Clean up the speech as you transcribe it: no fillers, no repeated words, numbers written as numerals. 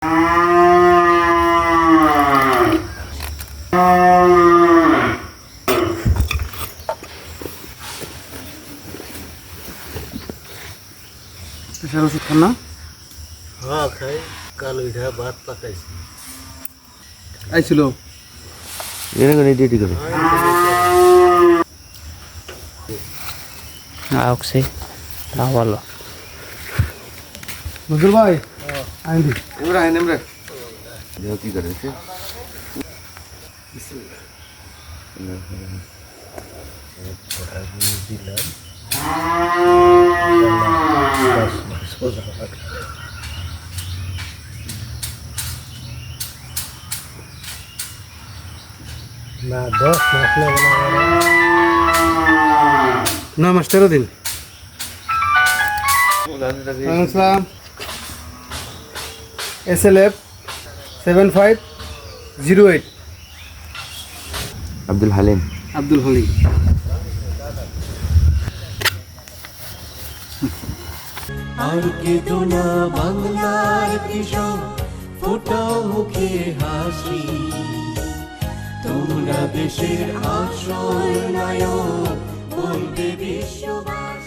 Pressure ওষুধ খান না? হ্যাঁ খাই, কাল ওইটা ভাত পাকাইছি। আইছিল ডিউটি করে আউকছে তাও ভালো। নজরুল ভাই আইন দি কি করেছে দিলাম না 10 মাস লাগে না 9 মাস 13 দিন। আসসালাম। SLF 7508 আব্দুল হালিম আব্দুল হলি। আর কেঁদো না বাংলার কৃষক, ফোটাও মুখে হাসি, তোমরা দেশের আসল নায়ক, বলবে বিশ্ববাসী।